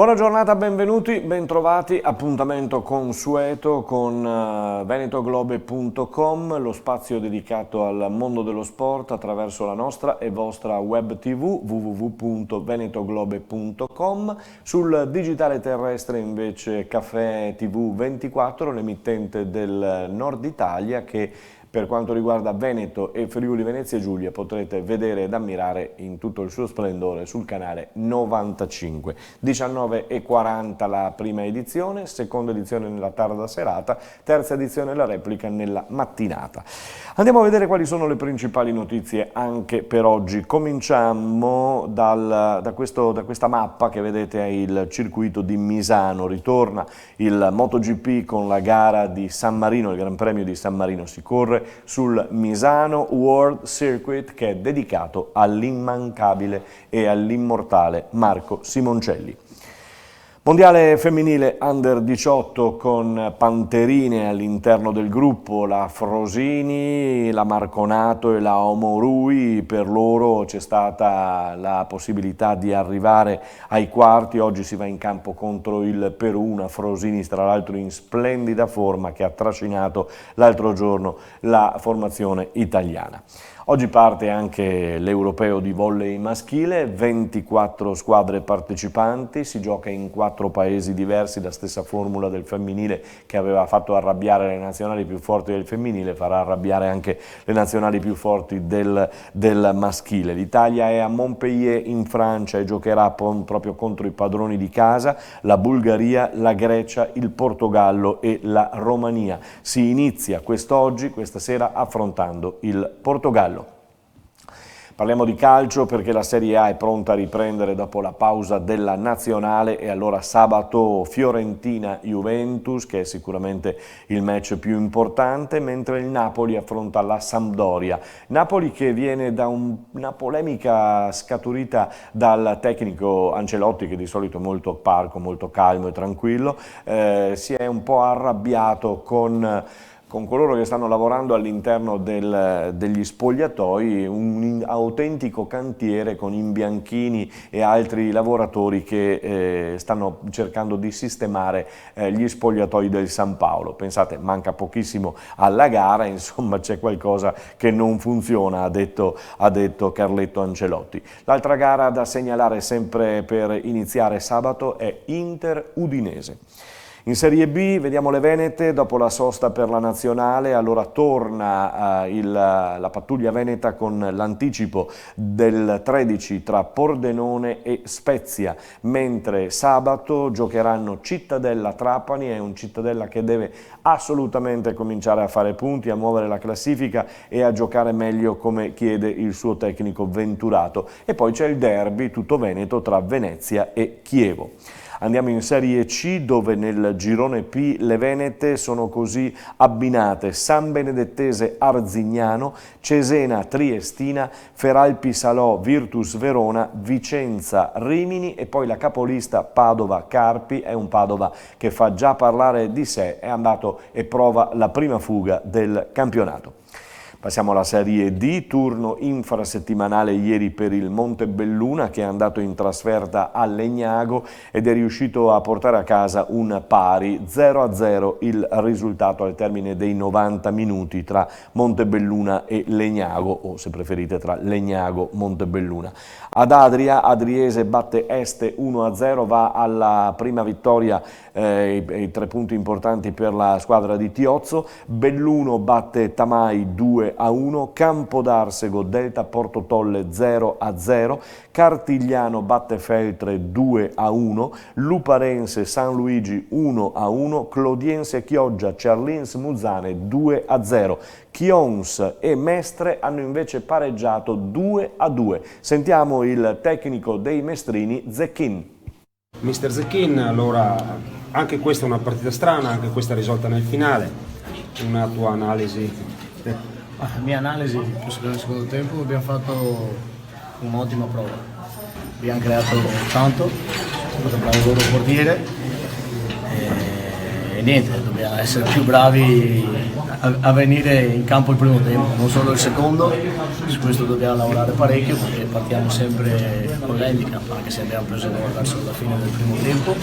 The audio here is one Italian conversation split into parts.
Buona giornata, benvenuti, bentrovati, appuntamento consueto con venetoglobe.com, lo spazio dedicato al mondo dello sport attraverso la nostra e vostra web tv www.venetoglobe.com, sul digitale terrestre invece Caffè TV 24, l'emittente del Nord Italia che per quanto riguarda Veneto e Friuli Venezia Giulia potrete vedere ed ammirare in tutto il suo splendore sul canale 95. 19:40 la prima edizione, seconda edizione nella tarda serata, terza edizione la replica nella mattinata. Andiamo a vedere quali sono le principali notizie anche per oggi. Cominciamo da questa mappa che vedete, è il circuito di Misano. Ritorna il MotoGP con la gara di San Marino, il Gran Premio di San Marino. Si corre sul Misano World Circuit, che è dedicato all'immancabile e all'immortale Marco Simoncelli. Mondiale femminile Under 18 con panterine all'interno del gruppo, la Frosini, la Marconato e la Omorui. Per loro c'è stata la possibilità di arrivare ai quarti. Oggi si va in campo contro il Perù, una Frosini tra l'altro in splendida forma che ha trascinato l'altro giorno la formazione italiana. Oggi parte anche l'Europeo di volley maschile, 24 squadre partecipanti, si gioca in 4 paesi diversi, la stessa formula del femminile che aveva fatto arrabbiare le nazionali più forti del femminile farà arrabbiare anche le nazionali più forti del maschile. L'Italia è a Montpellier in Francia e giocherà proprio contro i padroni di casa, la Bulgaria, la Grecia, il Portogallo e la Romania. Si inizia questa sera affrontando il Portogallo. Parliamo di calcio perché la Serie A è pronta a riprendere dopo la pausa della nazionale e allora sabato Fiorentina-Juventus, che è sicuramente il match più importante, mentre il Napoli affronta la Sampdoria. Napoli che viene da una polemica scaturita dal tecnico Ancelotti, che di solito è molto parco, molto calmo e tranquillo, si è un po' arrabbiato con coloro che stanno lavorando all'interno degli spogliatoi, un autentico cantiere con imbianchini e altri lavoratori che stanno cercando di sistemare gli spogliatoi del San Paolo. Pensate, manca pochissimo alla gara, insomma c'è qualcosa che non funziona, ha detto Carletto Ancelotti. L'altra gara da segnalare sempre per iniziare sabato è Inter-Udinese. In Serie B vediamo le Venete, dopo la sosta per la nazionale, allora torna la pattuglia veneta con l'anticipo del 13 tra Pordenone e Spezia, mentre sabato giocheranno Cittadella-Trapani, è un Cittadella che deve assolutamente cominciare a fare punti, a muovere la classifica e a giocare meglio come chiede il suo tecnico Venturato. E poi c'è il derby tutto veneto tra Venezia e Chievo. Andiamo in Serie C, dove nel girone P le venete sono così abbinate: San Benedettese Arzignano, Cesena Triestina, Feralpi Salò Virtus Verona, Vicenza Rimini e poi la capolista Padova Carpi. È un Padova che fa già parlare di sé, è andato e prova la prima fuga del campionato. Passiamo alla Serie D, turno infrasettimanale ieri per il Montebelluna, che è andato in trasferta a Legnago ed è riuscito a portare a casa un pari, 0-0 il risultato al termine dei 90 minuti tra Montebelluna e Legnago, o se preferite tra Legnago e Montebelluna. Ad Adria, Adriese batte Este 1-0, va alla prima vittoria, i 3 punti importanti per la squadra di Tiozzo. Belluno batte Tamai 2-1, Campodarsego Delta Porto Tolle 0-0, Cartigliano batte Feltre 2-1, Luparense San Luigi 1-1, Clodiense Chioggia Ciarlins Muzzane 2-0. Chions e Mestre hanno invece pareggiato 2-2. Sentiamo il tecnico dei mestrini, Zecchin. Mister Zecchin, allora anche questa è una partita strana, anche questa risolta nel finale. Una tua analisi? La mia analisi, penso che nel secondo tempo abbiamo fatto un'ottima prova. Abbiamo creato tanto, abbiamo un loro portiere e niente, dobbiamo essere più bravi a venire in campo il primo tempo, non solo il secondo. Su questo dobbiamo lavorare parecchio perché partiamo sempre con l'handicap, anche se abbiamo preso gol verso la fine del primo tempo,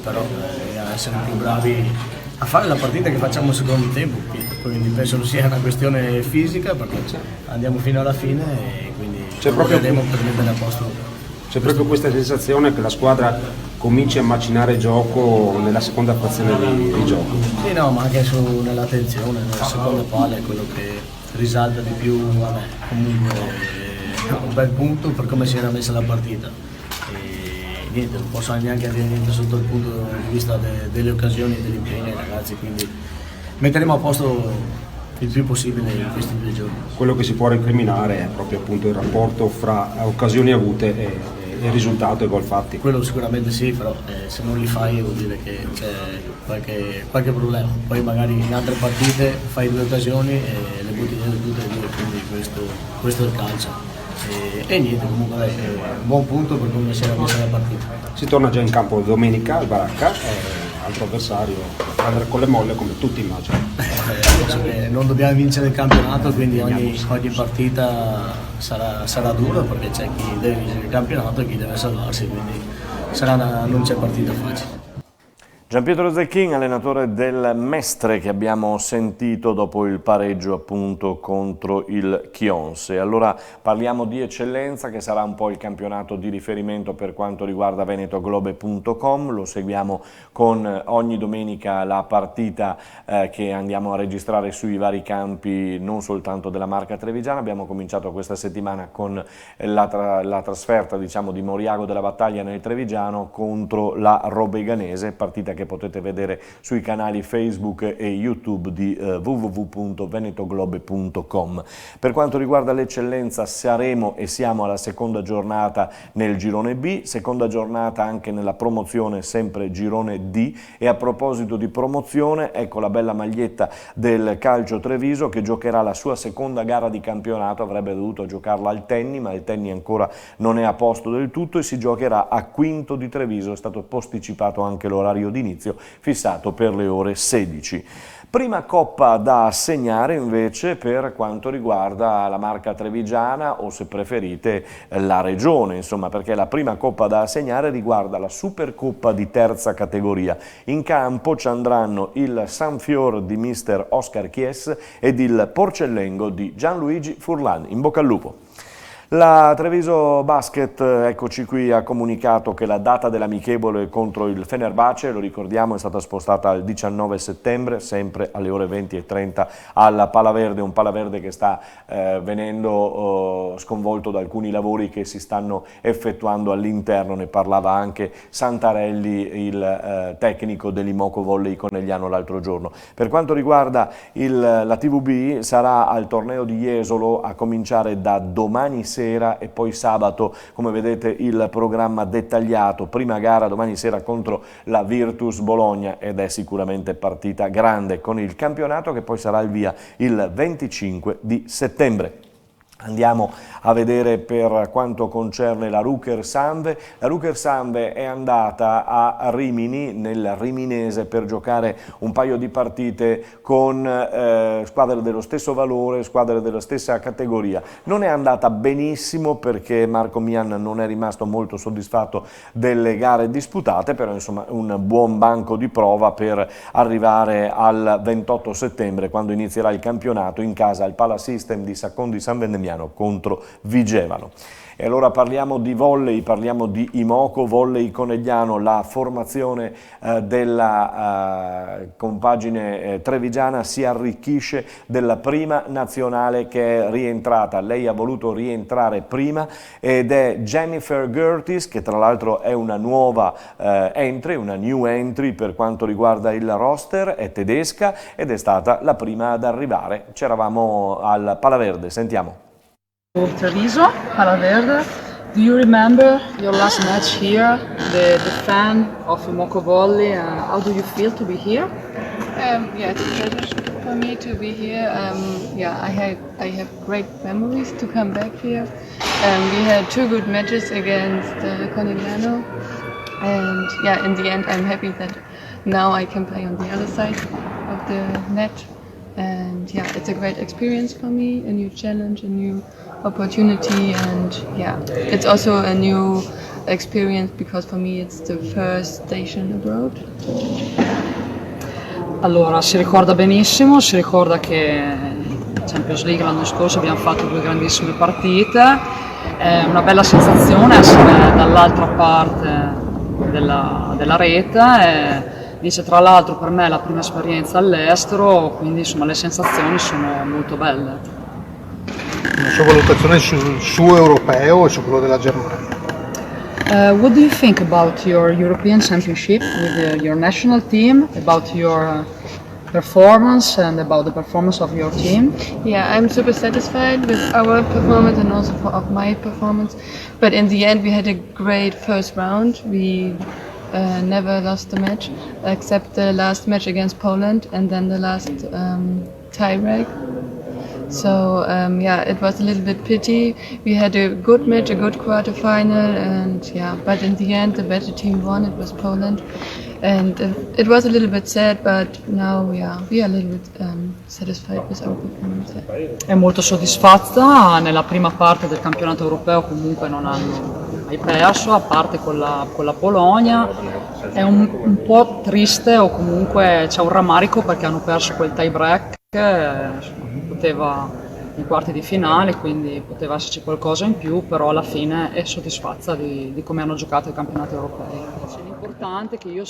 però dobbiamo essere più bravi a fare la partita che facciamo il secondo tempo, quindi penso sia una questione fisica perché andiamo fino alla fine e quindi vedremo per mettere a posto. C'è proprio questa sensazione che la squadra cominci a macinare gioco nella seconda frazione di gioco. Sì, no, ma anche nella tensione, nella seconda palla è quello che risalta di più a me. Comunque è un bel punto per come si era messa la partita. E niente, non posso neanche dire niente sotto il punto di vista delle occasioni e degli impegni ai ragazzi, quindi metteremo a posto il più possibile in questi 2 giorni. Quello che si può recriminare è proprio appunto il rapporto fra occasioni avute e il risultato e gol fatti. Quello sicuramente sì, però se non li fai vuol dire che c'è qualche problema. Poi magari in altre partite fai 2 occasioni e le butti dentro tutte e 2, quindi questo è il calcio. E niente, comunque è un buon punto per come si era messa la partita. Si torna già in campo domenica al Baracca, altro avversario, prendere con le molle come tutti immagino. Penso che non dobbiamo vincere il campionato, quindi ogni partita sarà dura perché c'è chi deve vincere il campionato e chi deve salvarsi, quindi non c'è partita facile. Gianpietro Zecchin, allenatore del Mestre, che abbiamo sentito dopo il pareggio appunto contro il Chionse. Allora parliamo di eccellenza, che sarà un po' il campionato di riferimento per quanto riguarda venetoglobe.com. Lo seguiamo con ogni domenica la partita che andiamo a registrare sui vari campi, non soltanto della Marca Trevigiana. Abbiamo cominciato questa settimana con la trasferta, diciamo, di Moriago della Battaglia nel Trevigiano contro la Robeganese, partita che potete vedere sui canali Facebook e YouTube di www.venetoglobe.com. Per quanto riguarda l'eccellenza, saremo e siamo alla seconda giornata nel girone B, seconda giornata anche nella promozione, sempre girone D. E a proposito di promozione, ecco la bella maglietta del Calcio Treviso che giocherà la sua seconda gara di campionato. Avrebbe dovuto giocarla al Tenni, ma il Tenni ancora non è a posto del tutto e si giocherà a Quinto di Treviso. È stato posticipato anche l'orario di inizio, fissato per le ore 16. Prima coppa da assegnare invece per quanto riguarda la Marca Trevigiana, o se preferite la regione, insomma, perché la prima coppa da assegnare riguarda la Supercoppa di terza categoria. In campo ci andranno il Sanfior di mister Oscar Chies ed il Porcellengo di Gianluigi Furlan. In bocca al lupo! La Treviso Basket, eccoci qui, ha comunicato che la data dell'amichevole contro il Fenerbahce, lo ricordiamo, è stata spostata al 19 settembre, sempre alle ore 20:30 alla Palaverde, un Palaverde che sta venendo sconvolto da alcuni lavori che si stanno effettuando all'interno. Ne parlava anche Santarelli, il tecnico dell'Imoco Volley Conegliano, l'altro giorno. Per quanto riguarda la TVB, sarà al torneo di Jesolo a cominciare da domani sera e poi sabato, come vedete, il programma dettagliato. Prima gara domani sera contro la Virtus Bologna ed è sicuramente partita grande, con il campionato che poi sarà al via il 25 di settembre. Andiamo a vedere per quanto concerne la Ruker Sanve. La Ruker Sanve è andata a Rimini, nel Riminese, per giocare un paio di partite con squadre dello stesso valore, squadre della stessa categoria. Non è andata benissimo perché Marco Mian non è rimasto molto soddisfatto delle gare disputate, però insomma un buon banco di prova per arrivare al 28 settembre, quando inizierà il campionato in casa al Palasystem di Saccondi San Vendemiano contro Vigevano. E allora parliamo di volley, parliamo di Imoco Volley Conegliano. La formazione della compagine trevigiana si arricchisce della prima nazionale che è rientrata. Lei ha voluto rientrare prima ed è Jennifer Gertis, che tra l'altro è una nuova una new entry per quanto riguarda il roster, è tedesca ed è stata la prima ad arrivare. C'eravamo al Palaverde, sentiamo. Treviso, Palaverde. Do you remember your last match here, the fan of Imoco Volley? How do you feel to be here? Yeah, it's a pleasure for me to be here. Yeah, I have great memories to come back here. We had 2 good matches against Conegliano, And yeah, in the end, I'm happy that now I can play on the other side of the net. And yeah, it's a great experience for me, a new challenge, a new opportunity, and yeah, it's also a new experience because for me it's the first station abroad. Allora, si ricorda benissimo, si ricorda che in Champions League l'anno scorso abbiamo fatto 2 grandissime partite, è una bella sensazione essere dall'altra parte della rete, dice tra l'altro per me è la prima esperienza all'estero, quindi insomma le sensazioni sono molto belle. La sua valutazione sul suo europeo e su quello della Germania? What do you think about your European Championship with your national team, about your performance and about the performance of your team? Yeah, I'm super satisfied with our performance and also of my performance. But in the end, we had a great first round. We never lost a match except the last match against Poland and then the last tie break. So yeah, it was a little bit pity. We had a good match, a good quarterfinal, and yeah, but in the end, the better team won. It was Poland, and it was a little bit sad. But now, yeah, we are a little bit satisfied with our performance. È molto soddisfatta, nella prima parte del campionato europeo comunque non hanno mai perso, a parte con la Polonia. È un po' triste o comunque c'è un rammarico perché hanno perso quel tie break. Poteva in quarti di finale, quindi poteva esserci qualcosa in più, però alla fine è soddisfatta di come hanno giocato i campionati europei. L'importante è che io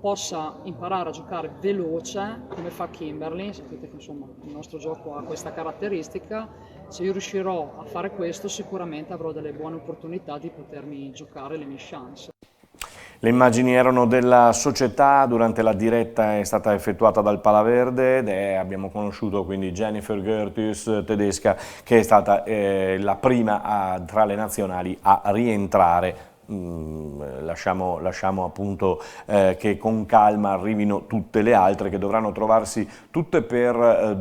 possa imparare a giocare veloce come fa Kimberly, sapete che insomma il nostro gioco ha questa caratteristica, se io riuscirò a fare questo sicuramente avrò delle buone opportunità di potermi giocare le mie chance. Le immagini erano della società, durante la diretta è stata effettuata dal Palaverde ed abbiamo conosciuto quindi Jennifer Gertus, tedesca, che è stata la prima tra le nazionali a rientrare. Lasciamo appunto che con calma arrivino tutte le altre che dovranno trovarsi tutte per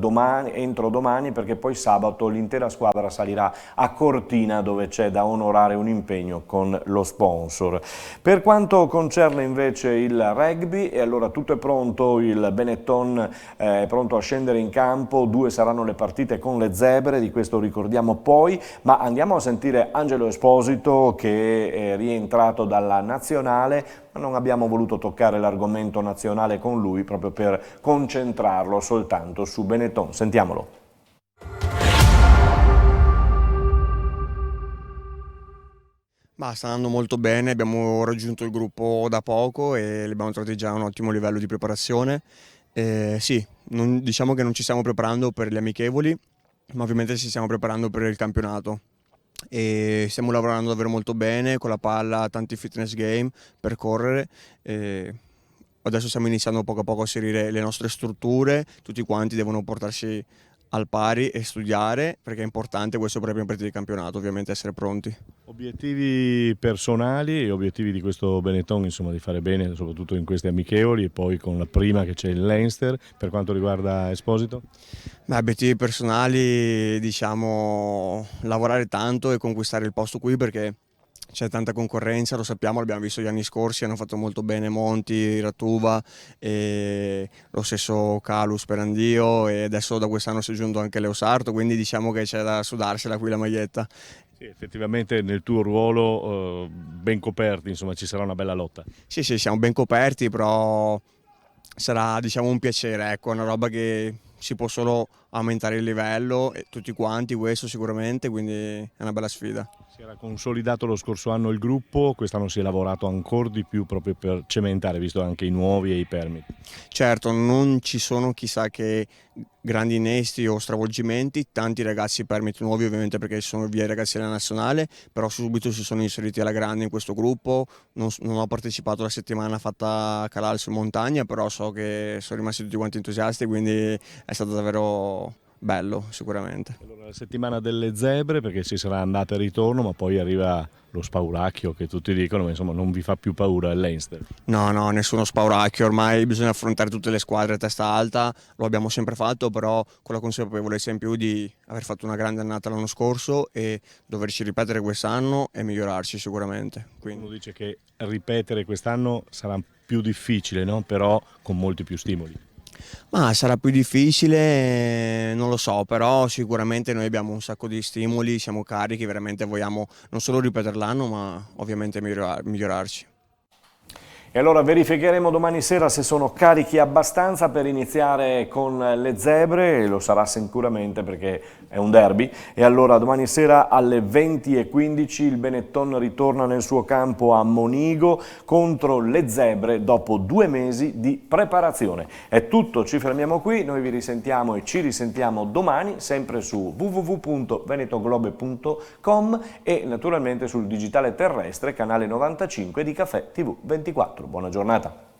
entro domani, perché poi sabato l'intera squadra salirà a Cortina dove c'è da onorare un impegno con lo sponsor. Per quanto concerne invece il rugby, e allora tutto è pronto, il Benetton è pronto a scendere in campo, 2 saranno le partite con le zebre, di questo ricordiamo poi, ma andiamo a sentire Angelo Esposito che rientrato dalla nazionale, ma non abbiamo voluto toccare l'argomento nazionale con lui proprio per concentrarlo soltanto su Benetton. Sentiamolo. Sta andando molto bene, abbiamo raggiunto il gruppo da poco e abbiamo trovato già un ottimo livello di preparazione. Sì, diciamo che non ci stiamo preparando per le amichevoli, ma ovviamente ci stiamo preparando per il campionato. E stiamo lavorando davvero molto bene con la palla, tanti fitness game per correre. Adesso stiamo iniziando poco a poco a inserire le nostre strutture, tutti quanti devono portarsi al pari e studiare, perché è importante questo per le prime partite di campionato, ovviamente essere pronti. Obiettivi personali e obiettivi di questo Benetton, insomma, di fare bene soprattutto in queste amichevoli e poi con la prima che c'è il Leinster. Per quanto riguarda Esposito? Obiettivi personali, diciamo, lavorare tanto e conquistare il posto qui, perché c'è tanta concorrenza, lo sappiamo, l'abbiamo visto gli anni scorsi, hanno fatto molto bene Monti, Ratuva, e lo stesso Calus Perandio, e adesso da quest'anno si è aggiunto anche Leo Sarto, quindi diciamo che c'è da sudarsela qui la maglietta. Sì, effettivamente nel tuo ruolo ben coperti, insomma ci sarà una bella lotta. Sì, siamo ben coperti, però sarà, diciamo, un piacere, ecco, una roba che si può solo aumentare il livello, e tutti quanti, questo sicuramente, quindi è una bella sfida. Si era consolidato lo scorso anno il gruppo, quest'anno si è lavorato ancora di più proprio per cementare, visto anche i nuovi e i permit. Certo, non ci sono chissà che grandi innesti o stravolgimenti, tanti ragazzi permit nuovi ovviamente perché sono via i ragazzi della nazionale, però subito si sono inseriti alla grande in questo gruppo. Non ho partecipato la settimana fatta a Calal su montagna, però so che sono rimasti tutti quanti entusiasti, quindi è stato davvero bello sicuramente. Allora, la settimana delle zebre, perché ci sarà andata e ritorno, ma poi arriva lo spauracchio che tutti dicono, ma insomma non vi fa più paura il Leinster? No, no, nessuno spauracchio, ormai bisogna affrontare tutte le squadre a testa alta, lo abbiamo sempre fatto, però con la consapevolezza in più di aver fatto una grande annata l'anno scorso e doverci ripetere quest'anno e migliorarci sicuramente. Quindi. Uno dice che ripetere quest'anno sarà più difficile, no? Però con molti più stimoli. Ma sarà più difficile, non lo so, però sicuramente noi abbiamo un sacco di stimoli, siamo carichi, veramente vogliamo non solo ripetere l'anno, ma ovviamente migliorarci. E allora verificheremo domani sera se sono carichi abbastanza per iniziare con le zebre, lo sarà sicuramente perché è un derby, e allora domani sera alle 20:15 il Benetton ritorna nel suo campo a Monigo contro le zebre dopo 2 mesi di preparazione. È tutto, ci fermiamo qui, noi vi risentiamo e ci risentiamo domani sempre su www.venetoglobe.com e naturalmente sul digitale terrestre canale 95 di Caffè TV 24. Buona giornata.